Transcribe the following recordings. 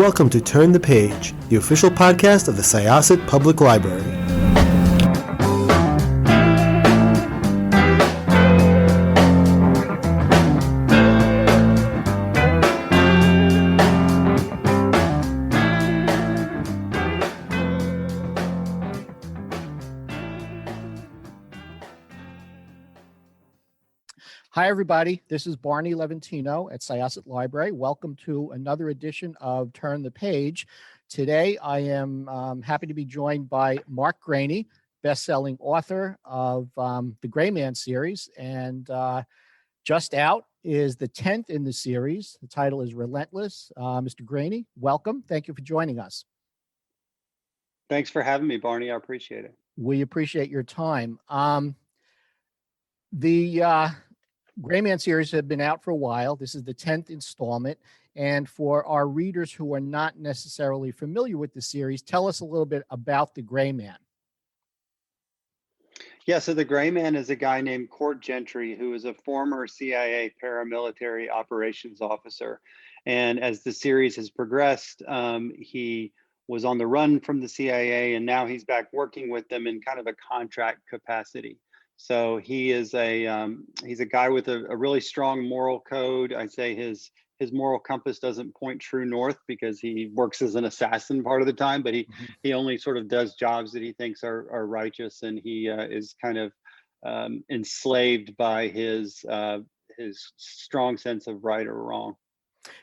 Welcome to Turn the Page, the official podcast of the Syosset Public Library. Hi, everybody. This is Barney Levantino at Syosset Library. Welcome to another edition of Turn the Page. Today, I am happy to be joined by Mark Greaney, best-selling author of the Gray Man series. And just out is the 10th in the series. The title is Relentless. Mr. Greaney, welcome. Thank you for joining us. Thanks for having me, Barney. I appreciate it. We appreciate your time. The Gray Man series have been out for a while. This is the 10th installment. And for our readers who are not necessarily familiar with the series, tell us a little bit about the Gray Man. Yeah, so the Gray Man is a guy named Court Gentry, who is a former CIA paramilitary operations officer. And as the series has progressed, he was on the run from the CIA, and now he's back working with them in kind of a contract capacity. So he is he's a guy with a really strong moral code. I'd say his moral compass doesn't point true north because he works as an assassin part of the time, but he only sort of does jobs that he thinks are righteous, and he is kind of enslaved by his strong sense of right or wrong.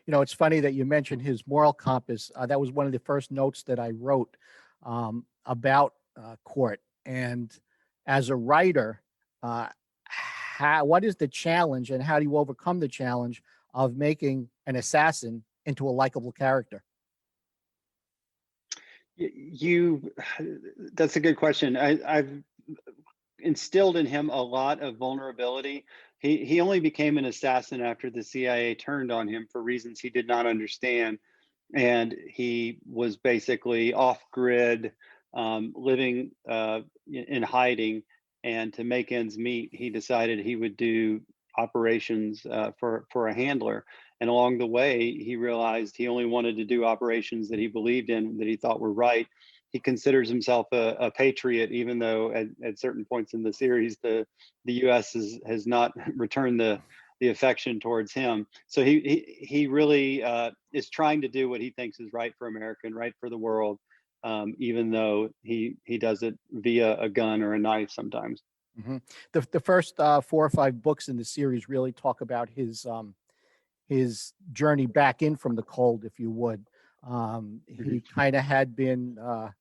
You know, it's funny that you mentioned his moral compass. That was one of the first notes that I wrote about Court. And as a writer, what is the challenge and how do you overcome the challenge of making an assassin into a likable character? That's a good question. I've instilled in him a lot of vulnerability. He only became an assassin after the CIA turned on him for reasons he did not understand. And he was basically off grid, living in hiding. And to make ends meet, he decided he would do operations for a handler. And along the way, he realized he only wanted to do operations that he believed in, that he thought were right. He considers himself a patriot, even though at certain points in the series, the U.S. has not returned the affection towards him. So he really is trying to do what he thinks is right for America and right for the world. Even though he does it via a gun or a knife sometimes. Mm-hmm. The first 4 or 5 books in the series really talk about his journey back in from the cold, if you would. He kind of had been,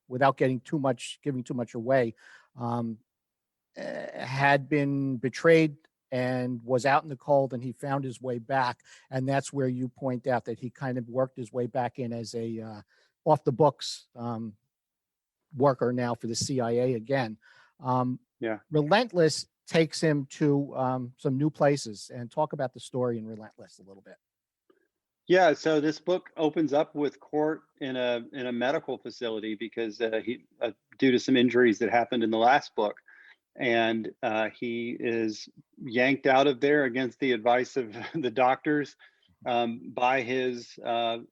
without giving too much away, had been betrayed and was out in the cold, and he found his way back. And that's where you point out that he kind of worked his way back in as a off the books worker now for the CIA again. Relentless takes him to some new places, and talk about the story in Relentless a little bit. Yeah, so this book opens up with Court in a medical facility because he due to some injuries that happened in the last book, and he is yanked out of there against the advice of the doctors by his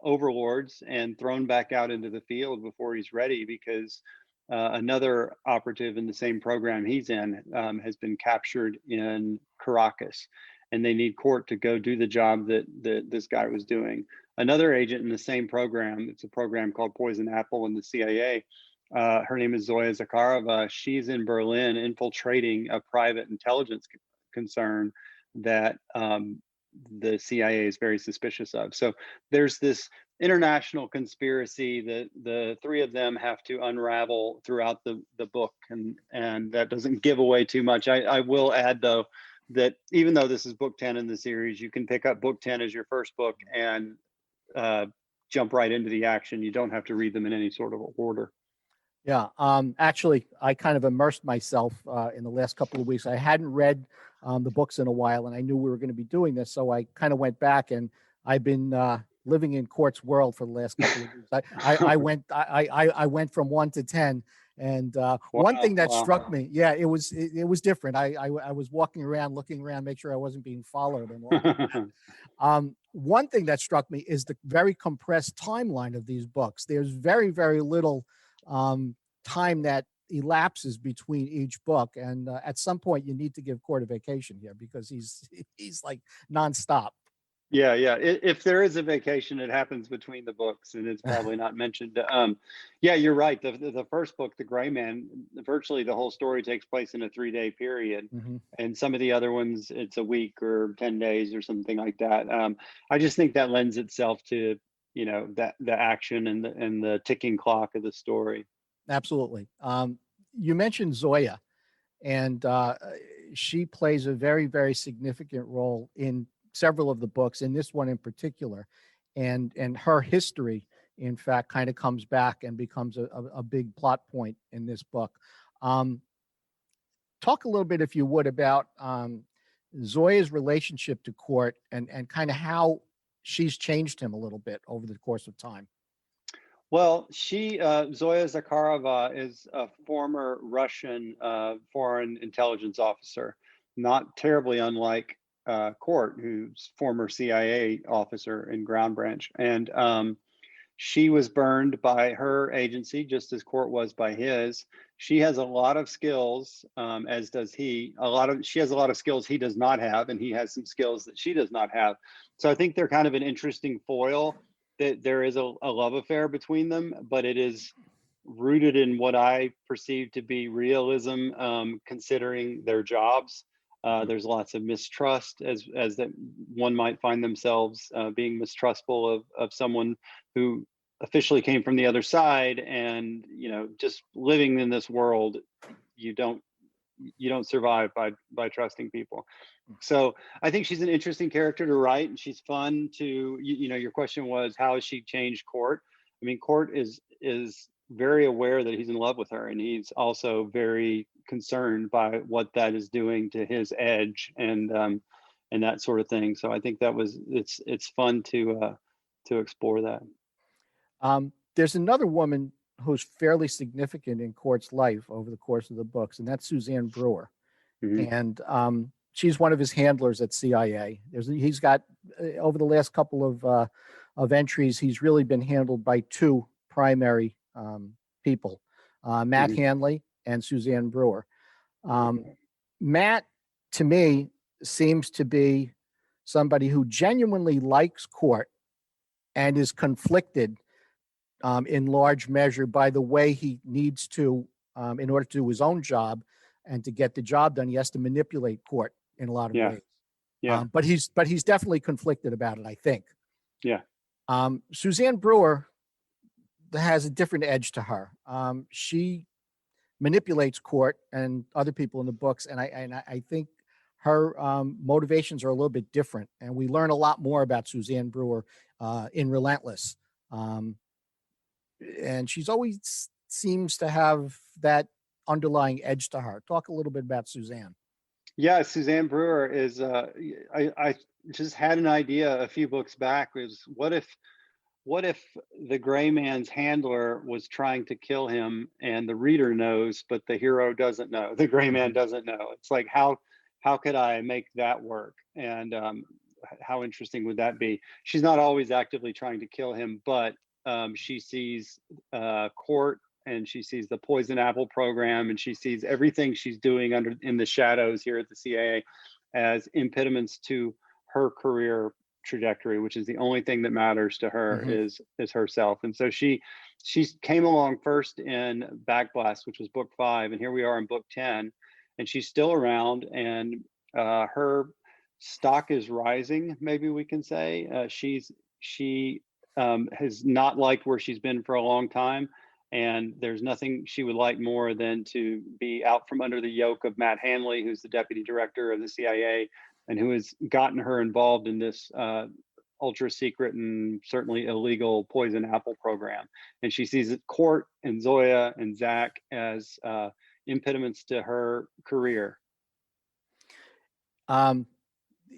overlords and thrown back out into the field before he's ready because another operative in the same program he's in has been captured in Caracas, and they need Court to go do the job that this guy was doing. Another agent in the same program, it's a program called Poison Apple in the CIA, her name is Zoya Zakharova. She's in Berlin infiltrating a private intelligence concern that the CIA is very suspicious of. So there's this international conspiracy that the three of them have to unravel throughout the book, and that doesn't give away too much. I will add, though, that even though this is book 10 in the series, you can pick up book 10 as your first book and jump right into the action. You don't have to read them in any sort of order. Yeah, actually, I kind of immersed myself in the last couple of weeks. I hadn't read the books in a while, and I knew we were going to be doing this, so I kind of went back, and I've been living in Court's world for the last couple of weeks. I went from 1 to 10, And one thing that Wow. struck me, yeah, it was different. I was walking around, looking around, make sure I wasn't being followed and all that. One thing that struck me is the very compressed timeline of these books. There's very, very little time that elapses between each book, and at some point you need to give Court a vacation here because he's like nonstop. Yeah, yeah. If there is a vacation, it happens between the books, and it's probably not mentioned. Yeah, you're right. The first book, The Gray Man, virtually the whole story takes place in a 3-day period, Mhm. and some of the other ones, it's a week or 10 days or something like that. I just think that lends itself to that the action and the ticking clock of the story. Absolutely. You mentioned Zoya, and she plays a very, very significant role in several of the books, in this one in particular, and her history, in fact, kind of comes back and becomes a big plot point in this book. Um, Talk a little bit, if you would, about Zoya's relationship to Court and kind of how she's changed him a little bit over the course of time. Well, Zoya Zakharova is a former Russian foreign intelligence officer, not terribly unlike Court, who's former CIA officer in Ground Branch. And she was burned by her agency, just as Court was by his. She has a lot of skills, as does he. She has a lot of skills he does not have, and he has some skills that she does not have. So I think they're kind of an interesting foil. That there is a love affair between them, but it is rooted in what I perceive to be realism, considering their jobs. There's lots of mistrust, as that one might find themselves being mistrustful of someone who officially came from the other side, and just living in this world, you don't survive by trusting people. So I think she's an interesting character to write, and she's fun to, your question was, how has she changed Court? I mean, Court is very aware that he's in love with her, and he's also very concerned by what that is doing to his edge and that sort of thing. So I think it's fun to explore that. There's another woman who's fairly significant in Court's life over the course of the books, and that's Suzanne Brewer. Mhm. And she's one of his handlers at CIA. He's got over the last couple of entries, he's really been handled by two primary people, Matt Mhm. Hanley and Suzanne Brewer. Matt, to me, seems to be somebody who genuinely likes Court and is conflicted in large measure by the way he needs to, in order to do his own job and to get the job done, he has to manipulate Court in a lot of Yeah. ways. Yeah. But he's definitely conflicted about it, I think. Yeah. Suzanne Brewer has a different edge to her. She manipulates Court and other people in the books, and I think her motivations are a little bit different. And we learn a lot more about Suzanne Brewer in Relentless. And she's always seems to have that underlying edge to her. Talk a little bit about Suzanne. Yeah, Suzanne Brewer is. I just had an idea a few books back. Was what if the Gray Man's handler was trying to kill him, and the reader knows, but the hero doesn't know. The Gray Man doesn't know. It's like how could I make that work? And how interesting would that be? She's not always actively trying to kill him, but she sees Court, and she sees the poison apple program, and she sees everything she's doing in the shadows here at the CIA as impediments to her career trajectory, which is the only thing that matters to her is herself. And so she came along first in Backblast, which was book 5, and here we are in book 10, and she's still around, and her stock is rising, maybe we can say. She has not liked where she's been for a long time, and there's nothing she would like more than to be out from under the yoke of Matt Hanley, who's the deputy director of the CIA, and who has gotten her involved in this ultra secret and certainly illegal poison apple program. And she sees Court and Zoya and Zach as impediments to her career.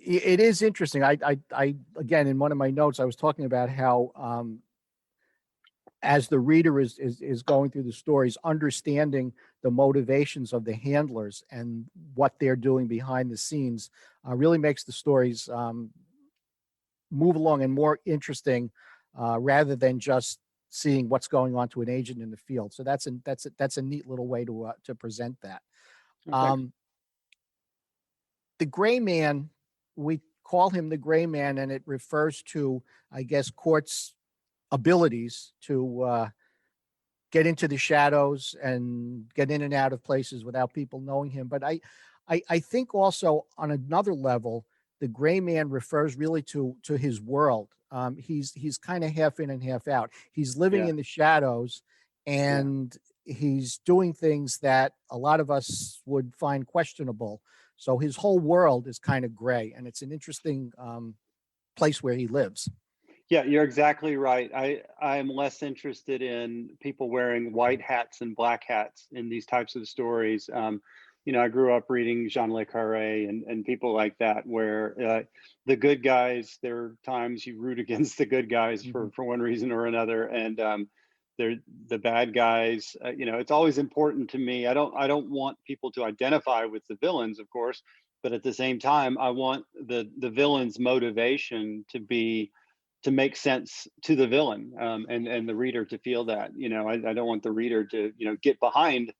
It is interesting. I again, in one of my notes, I was talking about how as the reader is going through the stories, understanding the motivations of the handlers and what they're doing behind the scenes really makes the stories move along and more interesting rather than just seeing what's going on to an agent in the field. So that's a neat little way to present that. Okay. The Gray Man, we call him the Gray Man, and it refers to, I guess, Court's abilities to get into the shadows and get in and out of places without people knowing him. But I think also on another level, the Gray Man refers really to his world. He's kind of half in and half out. He's living Yeah. in the shadows, and he's doing things that a lot of us would find questionable. So his whole world is kind of gray, and it's an interesting place where he lives. Yeah, you're exactly right. I am less interested in people wearing white hats and black hats in these types of stories. I grew up reading Jean Le Carré and people like that, where the good guys, there are times you root against the good guys for one reason or another, and they're the bad guys. It's always important to me. I don't want people to identify with the villains, of course, but at the same time, I want the villain's motivation to make sense to the villain, and the reader to feel that. I don't want the reader to get behind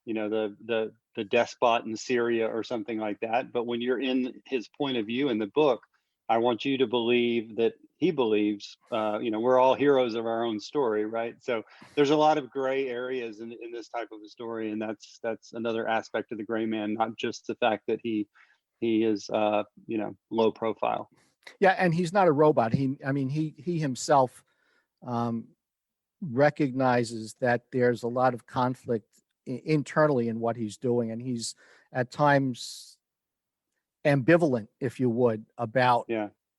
the despot in Syria or something like that. But when you're in his point of view in the book, I want you to believe that he believes. We're all heroes of our own story, right? So there's a lot of gray areas in this type of a story, and that's another aspect of the Gray Man, not just the fact that he is low profile. Yeah, and he's not a robot. He himself recognizes that there's a lot of conflict internally in what he's doing, and he's at times ambivalent, if you would, about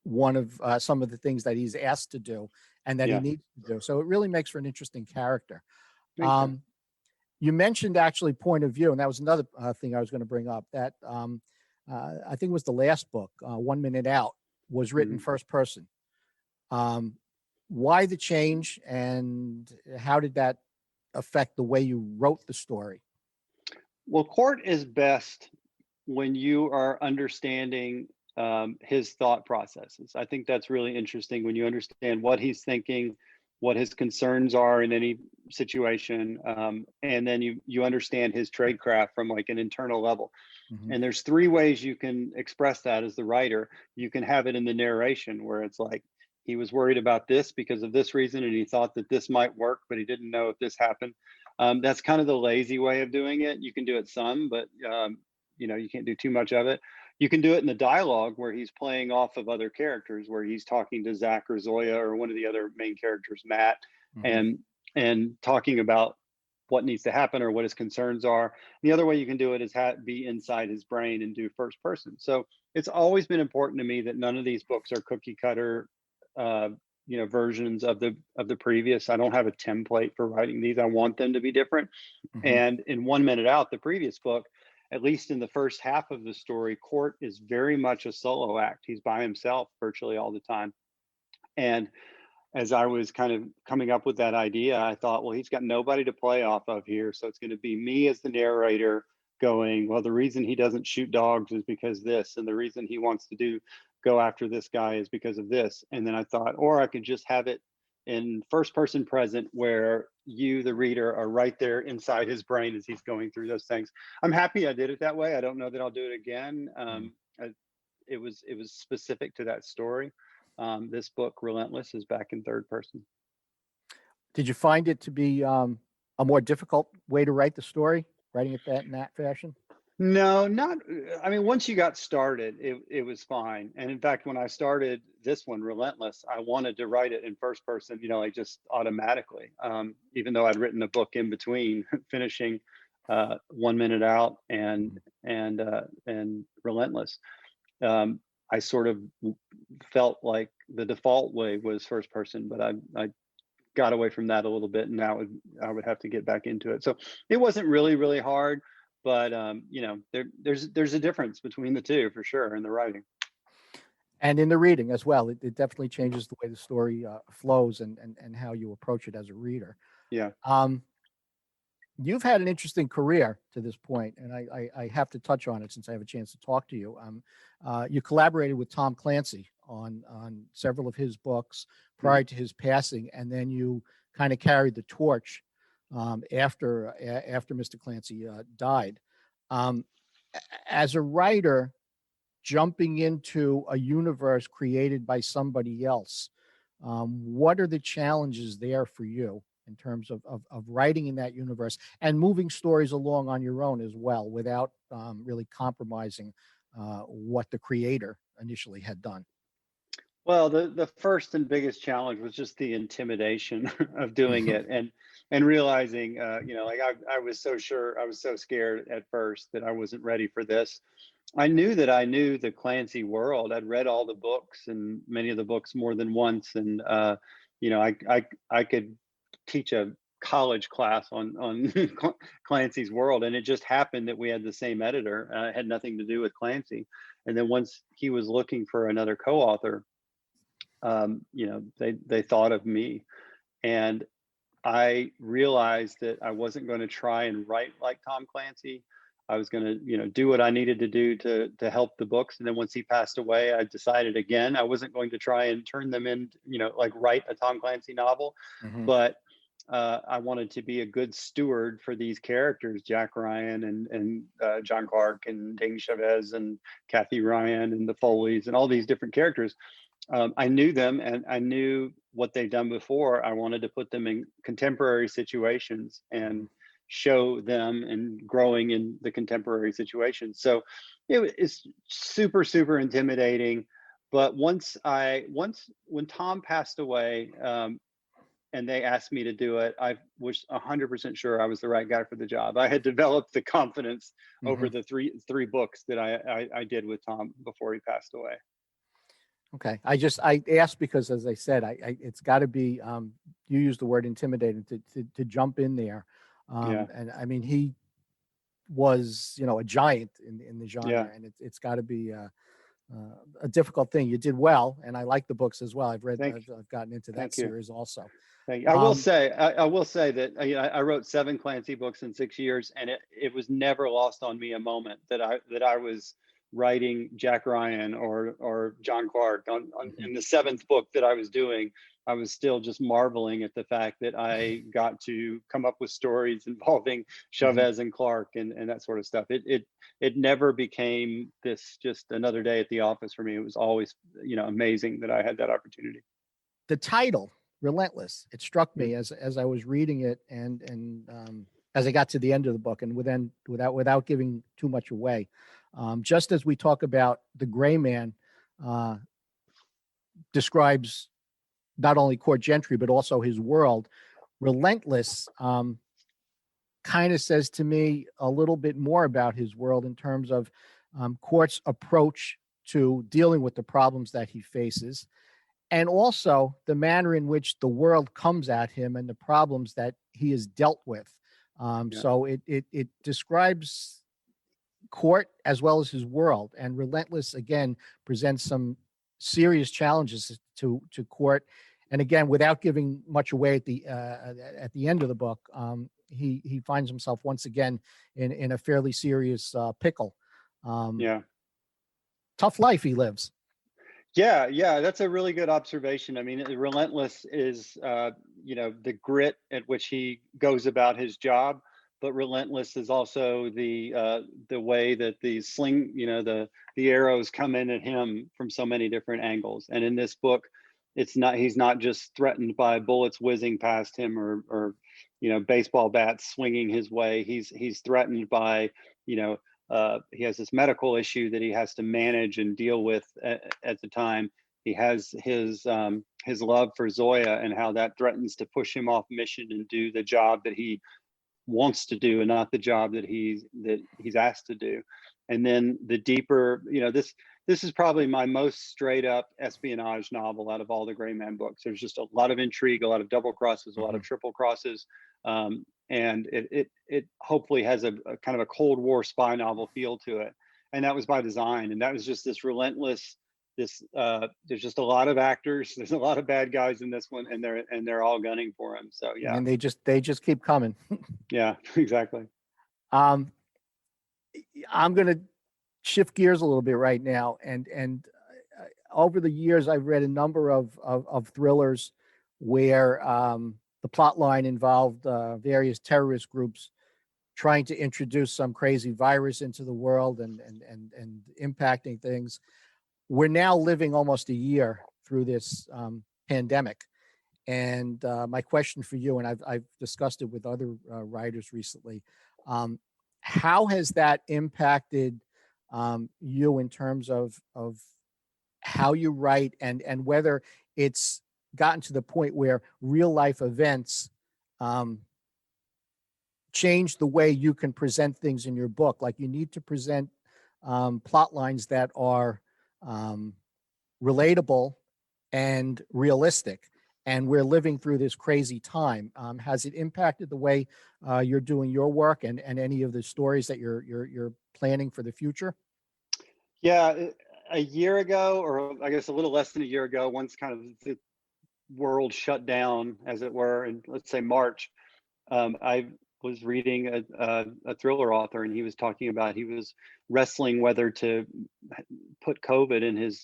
one of some of the things that he's asked to do and that he needs to do. So it really makes for an interesting character. You mentioned actually point of view, and that was another thing I was going to bring up. That I think it was the last book, 1 Minute Out, was written first person. Why the change, and how did that affect the way you wrote the story? Well, Court is best when you are understanding his thought processes. I think that's really interesting when you understand what he's thinking, what his concerns are in any situation, and then you understand his tradecraft from like an internal level. And there's three ways you can express that as the writer. You can have it in the narration, where it's like, he was worried about this because of this reason, and he thought that this might work, but he didn't know if this happened. That's kind of the lazy way of doing it. You can do it some, but you can't do too much of it. You can do it in the dialogue, where he's playing off of other characters, where he's talking to Zach or Zoya or one of the other main characters, Matt, and talking about what needs to happen or what his concerns are. The other way you can do it is be inside his brain and do first person. So it's always been important to me that none of these books are cookie cutter versions of the previous. I don't have a template for writing these. I want them to be different. And in 1 Minute Out, the previous book, at least in the first half of the story, Court is very much a solo act. He's by himself virtually all the time. And as I was kind of coming up with that idea, I thought, well, he's got nobody to play off of here. So it's going to be me as the narrator going, well, the reason he doesn't shoot dogs is because this, and the reason he wants to go after this guy is because of this. And then I thought, or I could just have it in first person present, where you, the reader, are right there inside his brain as he's going through those things. I'm happy I did it that way. I don't know that I'll do it again. It was specific to that story. This book, Relentless, is back in third person. Did you find it to be a more difficult way to write the story, writing it in that fashion? No, not. I mean, once you got started, it was fine. And in fact, when I started this one, Relentless, I wanted to write it in first person, like just automatically. Even though I'd written a book in between, finishing 1 Minute Out and Relentless. I sort of felt like the default way was first person, but I got away from that a little bit, and now I would have to get back into it. So it wasn't really, really hard, but there's a difference between the two for sure in the writing. And in the reading as well, it definitely changes the way the story flows and how you approach it as a reader. Yeah. You've had an interesting career to this point, and I have to touch on it since I have a chance to talk to you. You collaborated with Tom Clancy on several of his books prior to his passing, and then you kind of carried the torch after Mr. Clancy died. As a writer, jumping into a universe created by somebody else, what are the challenges there for you in terms of writing in that universe and moving stories along on your own as well, without really compromising what the creator initially had done? Well, the first and biggest challenge was just the intimidation of doing it, and realizing, like I was so sure, I was so scared at first that I wasn't ready for this. I knew that I knew the Clancy world. I'd read all the books and many of the books more than once, and I could teach a college class on Clancy's world, and it just happened that we had the same editor. It had nothing to do with Clancy. And then once he was looking for another co-author, they thought of me, and I realized that I wasn't going to try and write like Tom Clancy. I was going to, do what I needed to do to help the books. And then once he passed away, I decided again, I wasn't going to try and turn them in, like write a Tom Clancy novel, but I wanted to be a good steward for these characters, Jack Ryan and John Clark and Dane Chavez and Kathy Ryan and the Foleys and all these different characters. I knew them and I knew what they'd done before. I wanted to put them in contemporary situations and show them and growing in the contemporary situations. So it's super, super intimidating. But when Tom passed away, and they asked me to do it, I was 100% sure I was the right guy for the job. I had developed the confidence over the three books that I did with Tom before he passed away. Okay. I asked because, as I said, it's got to be, you used the word intimidating to jump in there. And I mean, he was, a giant in the genre, and it's got to be a difficult thing. You did well, and I like the books as well. I've gotten into that series also. Thank you. I will say that I wrote 7 Clancy books in 6 years, and it was never lost on me a moment that I was writing Jack Ryan or John Clark in the 7th book that I was doing. I was still just marveling at the fact that I got to come up with stories involving Chavez and Clark and that sort of stuff. It never became this just another day at the office for me. It was always, amazing that I had that opportunity. The title, Relentless, it struck me as I was reading it and as I got to the end of the book, and without giving too much away, just as we talk about the Gray Man describes not only Court Gentry, but also his world, Relentless kind of says to me a little bit more about his world in terms of Court's approach to dealing with the problems that he faces, and also the manner in which the world comes at him and the problems that he has dealt with. So it describes Court as well as his world, and Relentless again presents some serious challenges to Court. And again, without giving much away at the end of the book, he finds himself once again in a fairly serious pickle. Tough life he lives. Yeah, that's a really good observation. I mean, Relentless is the grit at which he goes about his job, but Relentless is also the way that the sling, the arrows come in at him from so many different angles. And in this book, he's not just threatened by bullets whizzing past him or baseball bats swinging his way. He's threatened by, he has this medical issue that he has to manage and deal with at the time. He has his love for Zoya and how that threatens to push him off mission and do the job that he wants to do and not the job that he's asked to do. And then the deeper, this is probably my most straight up espionage novel out of all the Gray Man books. There's just a lot of intrigue, a lot of double crosses, a lot of triple crosses. And it hopefully has a kind of a Cold War spy novel feel to it. And that was by design. And that was just this relentless, this there's just a lot of actors. There's a lot of bad guys in this one, and they're all gunning for him. So yeah, And they just keep coming. yeah, exactly. I'm going to shift gears a little bit right now, and over the years, I've read a number of thrillers where the plot line involved various terrorist groups trying to introduce some crazy virus into the world and impacting things. We're now living almost a year through this pandemic. And my question for you, and I've discussed it with other writers recently, how has that impacted you in terms of how you write, and whether it's gotten to the point where real life events change the way you can present things in your book? Like, you need to present plot lines that are relatable and realistic. And we're living through this crazy time. Has it impacted the way you're doing your work and any of the stories that you're planning for the future? Yeah, a year ago, or I guess a little less than a year ago, once kind of the world shut down, as it were, in, let's say, March, I was reading a thriller author, and he was talking about, he was wrestling whether to put COVID in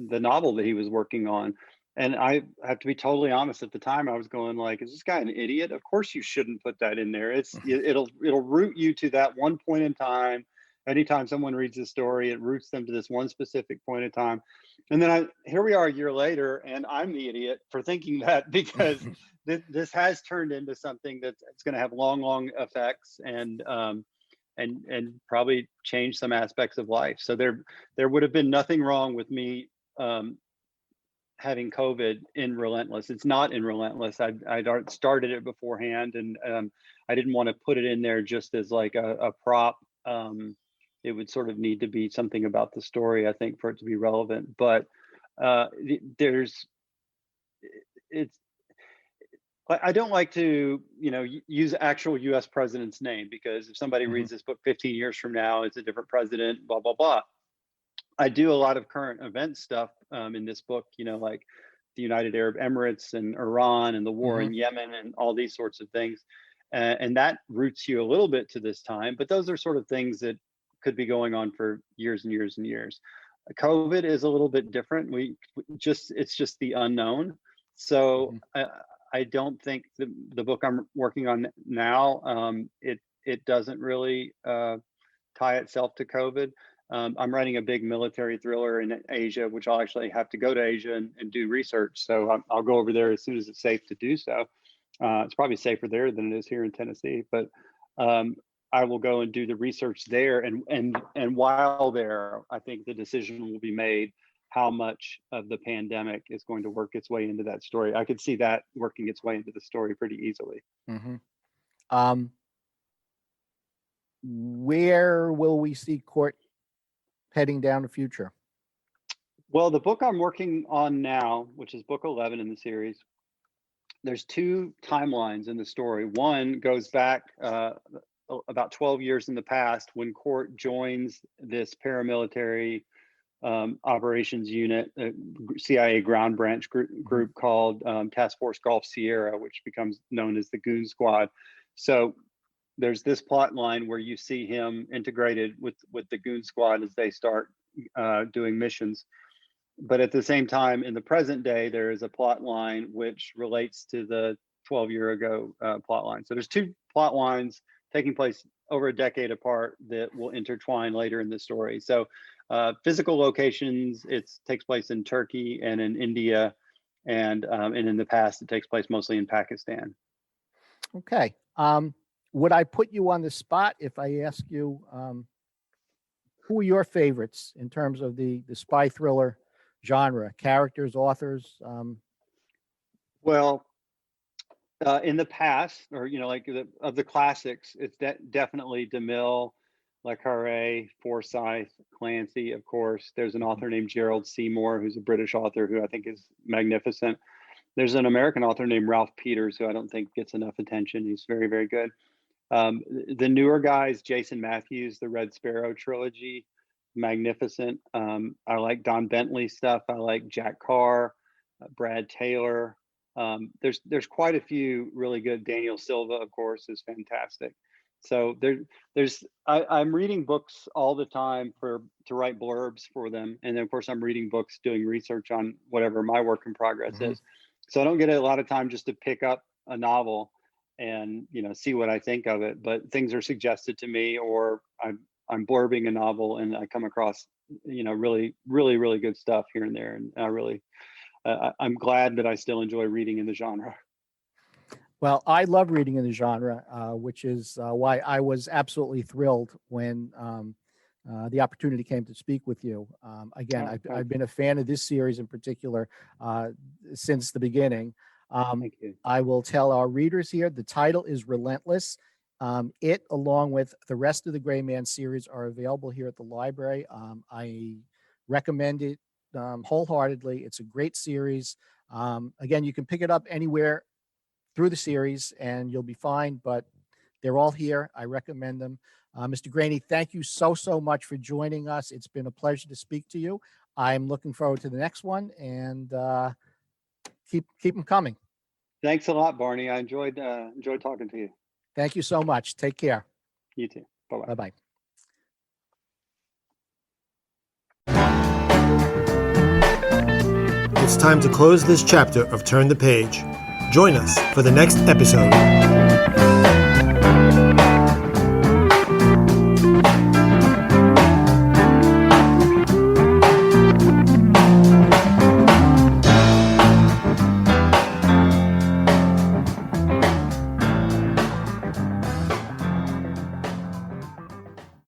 the novel that he was working on. And I have to be totally honest, at the time I was going like, is this guy an idiot? Of course you shouldn't put that in there. It'll root you to that one point in time. Anytime someone reads a story, it roots them to this one specific point in time. And then here we are a year later, and I'm the idiot for thinking that, because this has turned into something that's going to have long effects, and probably change some aspects of life. So there would have been nothing wrong with me having COVID in Relentless. It's not in Relentless. I'd started it beforehand, and I didn't want to put it in there just as like a prop. It would sort of need to be something about the story, I think, for it to be relevant. But I don't like to, use actual U.S. president's name, because if somebody reads this book 15 years from now, it's a different president, blah, blah, blah. I do a lot of current event stuff in this book, like the United Arab Emirates and Iran and the war in Yemen and all these sorts of things. And that roots you a little bit to this time, but those are sort of things that could be going on for years and years and years. COVID is a little bit different. It's just the unknown. So I don't think the book I'm working on now, it doesn't really tie itself to COVID. I'm writing a big military thriller in Asia, which I'll actually have to go to Asia and do research. So I'll go over there as soon as it's safe to do so. It's probably safer there than it is here in Tennessee, but I will go and do the research there. And while there, I think the decision will be made how much of the pandemic is going to work its way into that story. I could see that working its way into the story pretty easily. Where will we see Court heading down the future? Well, the book I'm working on now, which is book 11 in the series, there's two timelines in the story. One goes back about 12 years in the past, when Court joins this paramilitary operations unit, CIA ground branch group called Task Force Gulf Sierra, which becomes known as the Goon Squad. So there's this plot line where you see him integrated with the Goon Squad as they start doing missions. But at the same time, in the present day, there is a plot line which relates to the 12-year ago plot line. So there's two plot lines taking place over a decade apart that will intertwine later in the story. So physical locations, it takes place in Turkey and in India, and in the past, it takes place mostly in Pakistan. Okay. Would I put you on the spot if I ask you who are your favorites in terms of the spy thriller genre? Characters, authors? Well, in the past, or like of the classics, it's definitely DeMille, Le Carre, Forsyth, Clancy. Of course, there's an author named Gerald Seymour, who's a British author who I think is magnificent. There's an American author named Ralph Peters, who I don't think gets enough attention. He's very, very good. The newer guys, Jason Matthews, the Red Sparrow trilogy, magnificent. I like Don Bentley stuff. I like Jack Carr, Brad Taylor. There's quite a few really good. Daniel Silva, of course, is fantastic. So I'm reading books all the time to write blurbs for them, and then of course I'm reading books, doing research on whatever my work in progress is. So I don't get a lot of time just to pick up a novel and see what I think of it. But things are suggested to me, or I'm blurbing a novel and I come across really really good stuff here and there, and I'm glad that I still enjoy reading in the genre. Well, I love reading in the genre, which is why I was absolutely thrilled when the opportunity came to speak with you. Again, I've been a fan of this series in particular since the beginning. Thank you. I will tell our readers here, the title is Relentless. It, along with the rest of the Gray Man series, are available here at the library. I recommend it wholeheartedly. It's a great series. Again, you can pick it up anywhere through the series and you'll be fine, but they're all here. I recommend them. Mr. Greany, thank you so much for joining us. It's been a pleasure to speak to you. I'm looking forward to the next one, and keep them coming. Thanks a lot, Barney. I enjoyed talking to you. Thank you so much. Take care. You too. Bye-bye. Bye-bye. It's time to close this chapter of Turn the Page. Join us for the next episode.